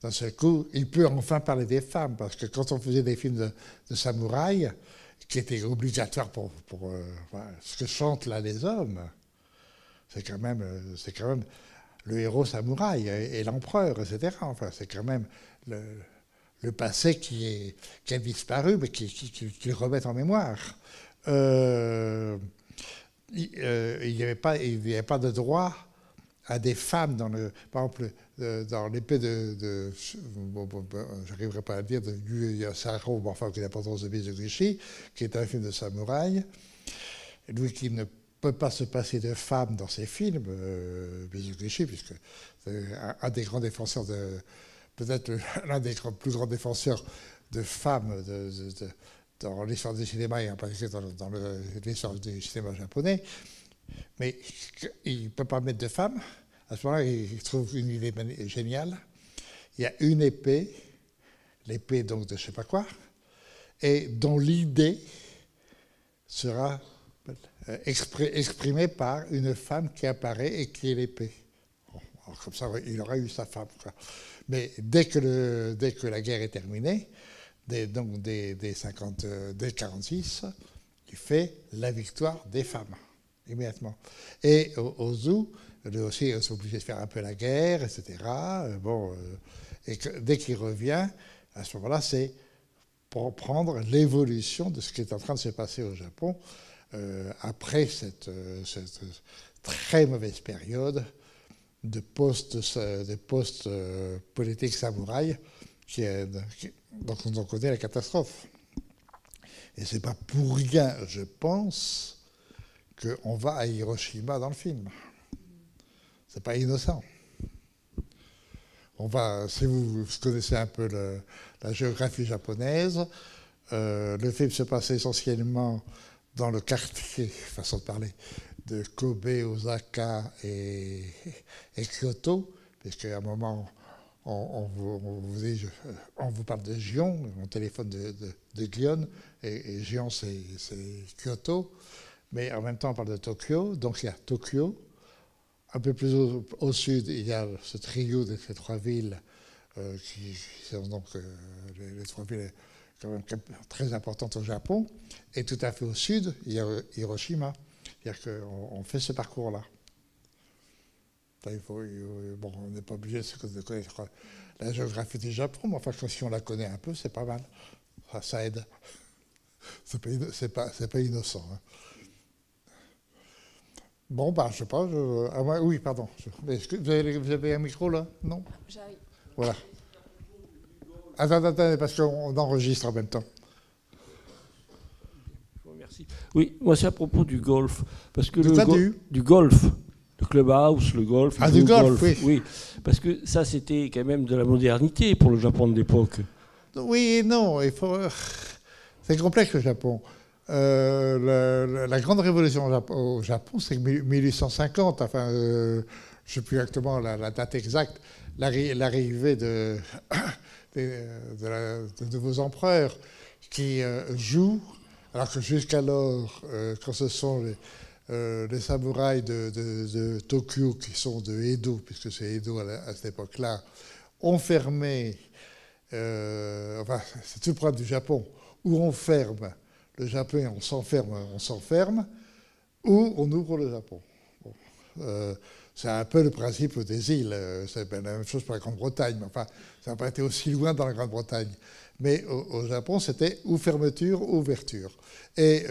D'un seul coup, il peut enfin parler des femmes, parce que quand on faisait des films de samouraïs, qui étaient obligatoires pour ce que chantent là les hommes, c'est quand même le héros samouraï et l'empereur, etc. Enfin, c'est quand même le passé qui a disparu, mais qui remet en mémoire. Il n'y avait pas de droit à des femmes par exemple, dans l'épée j'arriverai pas à le dire, de Yu Yasaro, enfin, qui est l'importance de Mizoguchi, qui est un film de samouraï. Lui qui ne peut pas se passer de femmes dans ses films, Mizoguchi, puisque c'est un des grands défenseurs peut-être l'un des plus grands défenseurs de femmes dans l'histoire du cinéma et en particulier dans l'histoire du cinéma japonais. Mais il ne peut pas mettre de femmes. À ce moment-là, il trouve une idée géniale. Il y a une épée, l'épée donc de je ne sais pas quoi, et dont l'idée sera exprimée par une femme qui apparaît et qui est l'épée. Alors, comme ça, il aura eu sa femme, quoi. Mais dès que la guerre est terminée, dès 1946, il fait la victoire des femmes, immédiatement. Et Ozu, lui aussi, ils sont obligés de faire un peu la guerre, etc. Et dès qu'il revient, à ce moment-là, c'est pour prendre l'évolution de ce qui est en train de se passer au Japon après cette très mauvaise période des postes politiques samouraïs donc on connaît la catastrophe. Et c'est pas pour rien, je pense, qu'on va à Hiroshima dans le film. C'est pas innocent. Si vous connaissez un peu la géographie japonaise, le film se passe essentiellement dans le quartier, façon de parler, de Kobe, Osaka et Kyoto, puisqu'à un moment, on vous parle de Gion, on téléphone de Gion, et Gion, c'est Kyoto, mais en même temps, on parle de Tokyo, donc il y a Tokyo. Un peu plus au sud, il y a ce trio de ces trois villes, qui sont donc les trois villes quand même très importantes au Japon. Et tout à fait au sud, il y a Hiroshima. C'est-à-dire qu'on fait ce parcours-là. Bon, on n'est pas obligé de connaître la géographie du Japon, mais enfin, si on la connaît un peu, c'est pas mal. Ça aide. C'est pas innocent. Hein. Bon, bah, je sais pas. Oui, pardon. Est-ce que vous avez un micro là? Non? J'arrive. Voilà. Attendez, parce qu'on enregistre en même temps. Merci. Oui, moi c'est à propos du golf. Parce que du golf. Le clubhouse, le golf. Ah, du golf, oui. Oui, parce que ça c'était quand même de la modernité pour le Japon de l'époque. Oui et non. C'est complexe le Japon. La grande révolution au Japon, c'est 1850. Enfin, je ne sais plus exactement la date exacte. L'arrivée de nouveaux empereurs qui jouent, alors que jusqu'alors, quand ce sont les samouraïs de Tokyo, qui sont de Edo, puisque c'est Edo à cette époque-là, ont fermé. Enfin, c'est tout le problème du Japon, où on ferme le Japon, on s'enferme, ou on ouvre le Japon. Bon. C'est un peu le principe des îles. C'est la même chose pour la Grande-Bretagne, mais enfin, ça n'a pas été aussi loin dans la Grande-Bretagne. Mais au Japon, c'était ou fermeture ou ouverture. Et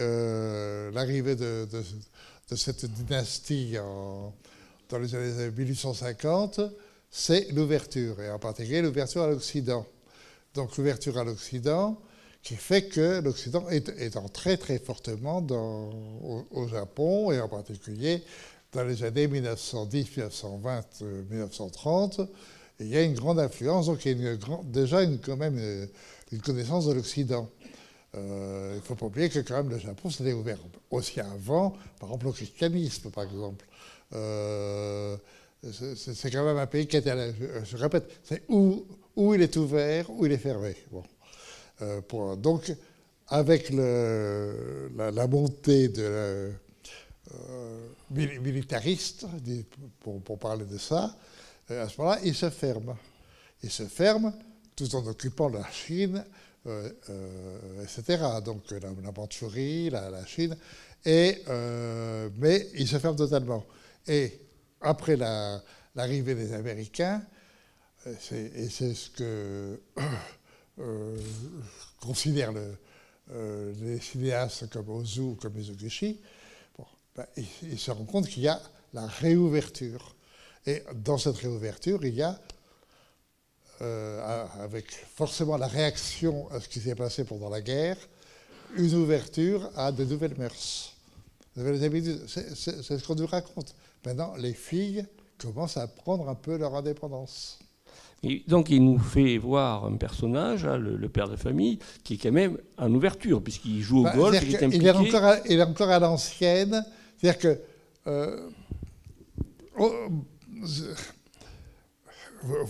l'arrivée de cette dynastie dans les années 1850, c'est l'ouverture, et en particulier l'ouverture à l'Occident. Donc l'ouverture à l'Occident, qui fait que l'Occident est entré très fortement au Japon, et en particulier dans les années 1910, 1920, 1930. Et il y a une grande influence, donc il y a déjà quand même une connaissance de l'Occident. Il ne faut pas oublier que quand même le Japon s'était ouvert aussi avant, par exemple au christianisme, par exemple. C'est quand même un pays qui a été, je répète, c'est où il est ouvert, où il est fermé. Bon. Donc, avec la montée militariste, pour parler de ça, à ce moment-là, il se ferme. Il se ferme tout en occupant la Chine, etc. Donc la Mandchourie, la Chine, mais il se ferme totalement. Et après l'arrivée des Américains, et c'est ce que considèrent les cinéastes comme Ozu ou comme Mizoguchi, ils se rendent compte qu'il y a la réouverture. Et dans cette réouverture, il y a, avec forcément la réaction à ce qui s'est passé pendant la guerre, une ouverture à de nouvelles mœurs, de nouvelles habitudes. C'est ce qu'on nous raconte. Maintenant, les filles commencent à prendre un peu leur indépendance. Et donc il nous fait voir un personnage, le père de famille, qui est quand même en ouverture, puisqu'il joue au golf, il est impliqué. Il est encore à l'ancienne. C'est-à-dire que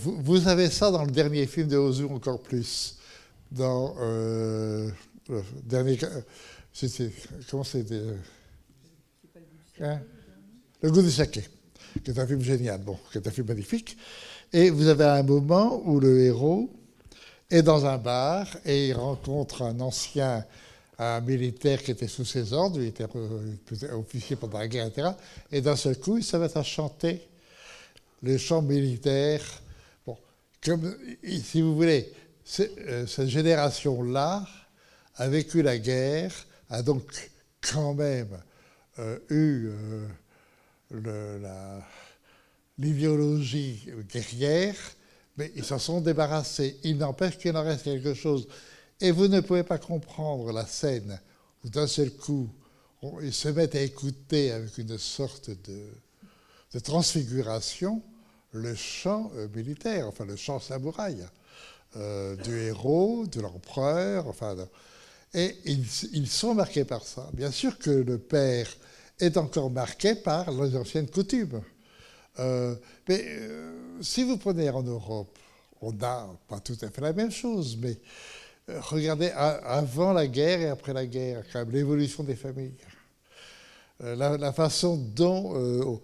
vous avez ça dans le dernier film de Ozu encore plus. Dans le dernier... comment c'était Le goût du saké, qui est un film génial, qui est un film magnifique. Et vous avez un moment où le héros est dans un bar et il rencontre un militaire qui était sous ses ordres, il était officier pendant la guerre, etc. Et d'un seul coup, il se met à chanter les chants militaires. Bon, comme, si vous voulez, cette génération-là a vécu la guerre, a donc quand même eu l'idéologie guerrière, mais ils s'en sont débarrassés. Il n'empêche qu'il en reste quelque chose. Et vous ne pouvez pas comprendre la scène où d'un seul coup, ils se mettent à écouter avec une sorte de transfiguration le chant militaire, enfin le chant samouraï, du héros, de l'empereur, enfin... Et ils sont marqués par ça. Bien sûr que le père est encore marqué par les anciennes coutumes. Si vous prenez en Europe, on n'a pas tout à fait la même chose, mais regardez avant la guerre et après la guerre, quand même, l'évolution des familles. La façon dont,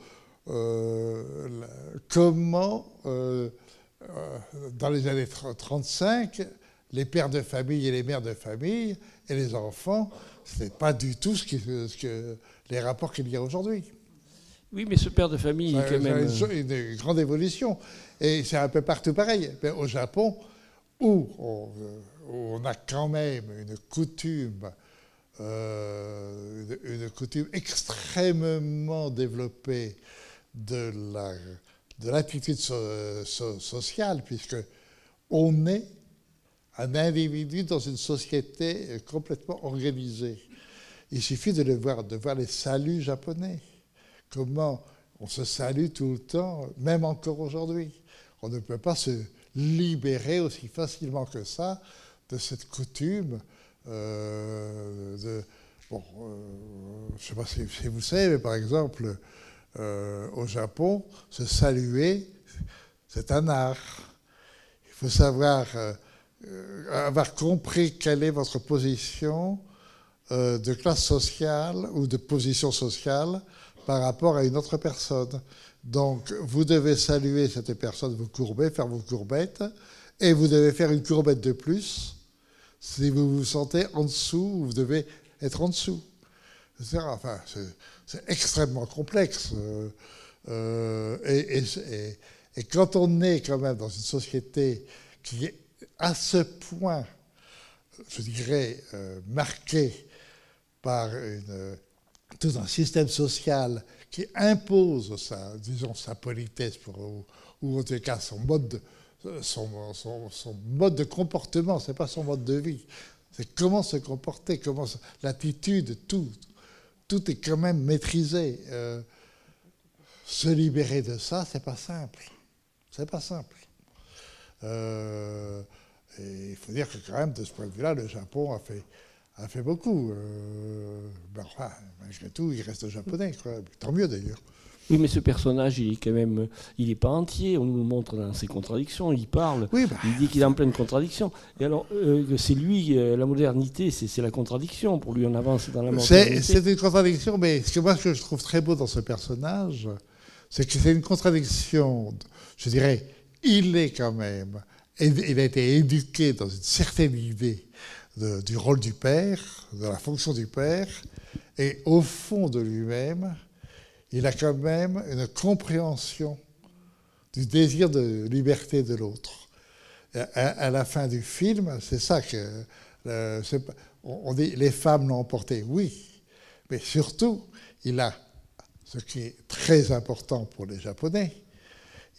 comment, dans les années 35, les pères de famille et les mères de famille et les enfants, ce n'est pas du tout les rapports qu'il y a aujourd'hui. Oui, mais ce père de famille est quand même... une grande évolution. Et c'est un peu partout pareil. Mais au Japon, où on a quand même une coutume extrêmement développée de l'attitude sociale, puisque on est un individu dans une société complètement organisée. Il suffit de voir les saluts japonais. Comment on se salue tout le temps, même encore aujourd'hui. On ne peut pas se libérer aussi facilement que ça de cette coutume. Je ne sais pas si vous savez, mais par exemple, au Japon, se saluer, c'est un art. Il faut savoir... avoir compris quelle est votre position de classe sociale ou de position sociale par rapport à une autre personne. Donc, vous devez saluer cette personne, vous courbez, faire vos courbettes, et vous devez faire une courbette de plus. Si vous vous sentez en dessous, vous devez être en dessous. Enfin, c'est extrêmement complexe. Et quand on est quand même dans une société qui est à ce point, je dirais, marqué par tout un système social qui impose sa politesse, ou en tout cas son mode de comportement, c'est pas son mode de vie, c'est comment se comporter, l'attitude, tout est quand même maîtrisé. Se libérer de ça, c'est pas simple. C'est pas simple. Et il faut dire que quand même, de ce point de vue-là, le Japon a fait beaucoup. Enfin, malgré tout, il reste japonais, quoi. Tant mieux d'ailleurs. Oui, mais ce personnage, il est quand même, il n'est pas entier. On nous le montre dans ses contradictions. Il parle, oui, il dit qu'il est en pleine contradiction. Et alors, c'est lui, la modernité, c'est la contradiction. Pour lui, on avance dans la modernité. C'est une contradiction, mais ce que je trouve très beau dans ce personnage, c'est que c'est une contradiction. Je dirais, il est quand même. Il a été éduqué dans une certaine idée du rôle du père, de la fonction du père, et au fond de lui-même, il a quand même une compréhension du désir de liberté de l'autre. À la fin du film, c'est ça que... on dit les femmes l'ont emporté, oui, mais surtout, il a, ce qui est très important pour les Japonais,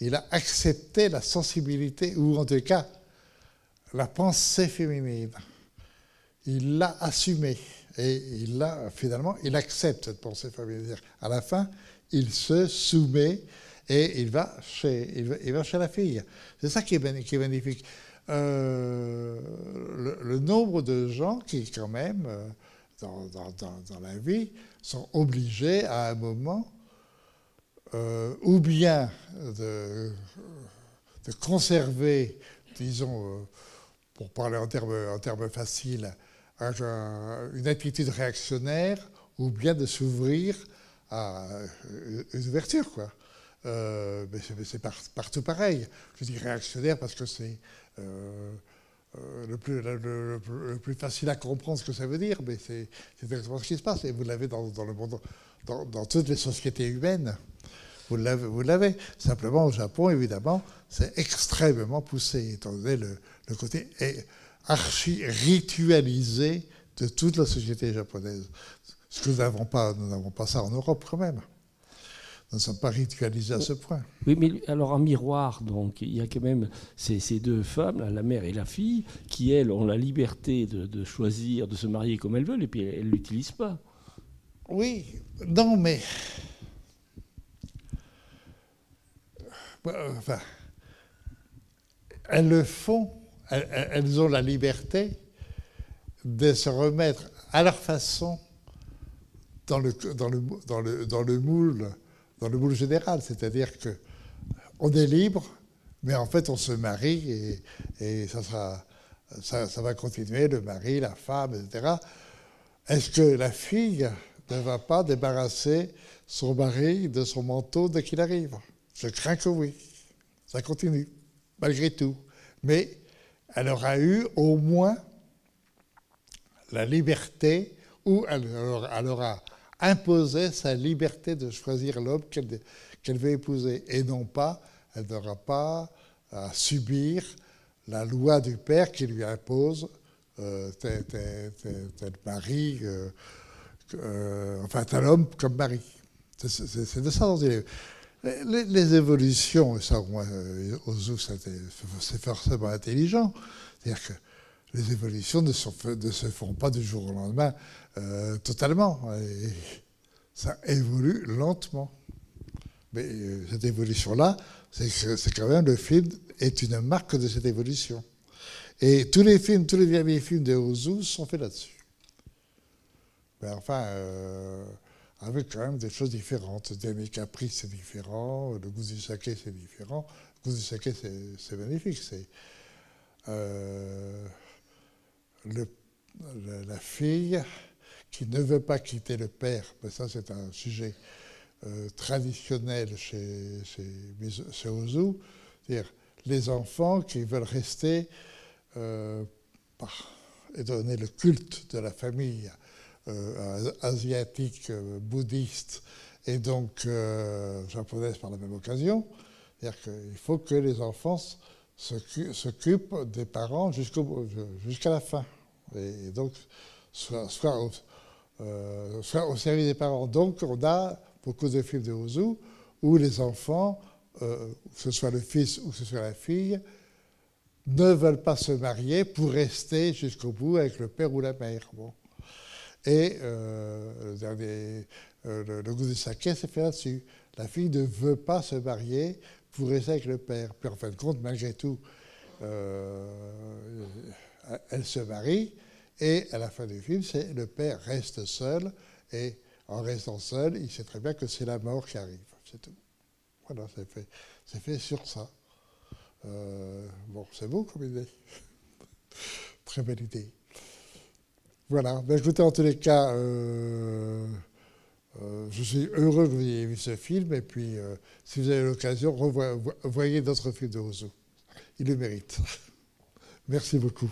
il a accepté la sensibilité, ou en tout cas, la pensée féminine. Il l'a assumée. Et finalement, il accepte cette pensée féminine. À la fin, il se soumet et il va chez la fille. C'est ça qui est magnifique. Le nombre de gens qui, quand même, dans la vie, sont obligés à un moment ou bien de conserver, disons, pour parler en termes faciles, une attitude réactionnaire, ou bien de s'ouvrir à une ouverture, quoi. Mais c'est partout pareil. Je dis réactionnaire parce que c'est le plus facile à comprendre ce que ça veut dire, mais c'est exactement ce qui se passe. Et vous l'avez dans le monde, dans toutes les sociétés humaines. Vous l'avez. Simplement, au Japon, évidemment, c'est extrêmement poussé, étant donné le côté archi-ritualisé de toute la société japonaise. Parce que nous n'avons pas ça en Europe, quand même. ne sont pas ritualisés à ce point. Oui, mais alors en miroir, donc, il y a quand même ces deux femmes, la mère et la fille, qui, elles, ont la liberté de choisir, de se marier comme elles veulent, et puis elles ne l'utilisent pas. Oui, non, mais... Enfin, elles le font, elles ont la liberté de se remettre à leur façon dans le moule général. C'est-à-dire qu'on est libre, mais en fait on se marie et ça va continuer, le mari, la femme, etc. Est-ce que la fille ne va pas débarrasser son mari de son manteau dès qu'il arrive? Je crains que oui. Ça continue, malgré tout. Mais elle aura eu au moins la liberté, ou elle aura imposé sa liberté de choisir l'homme qu'elle veut épouser. Et non pas, elle n'aura pas à subir la loi du père qui lui impose tel mari, enfin tel homme comme mari. C'est de ça dont il est. Les évolutions, ça, moi, Ozu, c'est forcément intelligent. C'est-à-dire que les évolutions ne se font pas du jour au lendemain totalement. Et ça évolue lentement. Mais cette évolution-là, c'est quand même, le film est une marque de cette évolution. Et tous les derniers films de Ozu sont faits là-dessus. Mais enfin... avec quand même des choses différentes. Demi Caprice, c'est différent. Le goût du saké, c'est différent. Le goût du saké, c'est magnifique. C'est la fille qui ne veut pas quitter le père. Mais ça, c'est un sujet traditionnel chez Ozu. C'est-à-dire les enfants qui veulent rester et donner le culte de la famille asiatique, bouddhiste et donc japonaise par la même occasion. C'est-à-dire qu'il faut que les enfants s'occupent des parents jusqu'à la fin. Et donc, soit au service des parents. Donc, on a beaucoup de films de Ozu où les enfants, que ce soit le fils ou que ce soit la fille, ne veulent pas se marier pour rester jusqu'au bout avec le père ou la mère. Bon. Et le goût du saké, c'est fait là-dessus. La fille ne veut pas se marier pour rester avec le père. Puis en fin de compte, malgré tout, elle se marie. Et à la fin du film, le père reste seul. Et en restant seul, il sait très bien que c'est la mort qui arrive. C'est tout. Voilà, c'est fait sur ça. Bon, c'est beau comme idée. Très belle idée. Voilà, ben, écoutez, en tous les cas, je suis heureux que vous ayez vu ce film, et puis si vous avez l'occasion, voyez d'autres films de Ozu. Il le mérite. Merci beaucoup.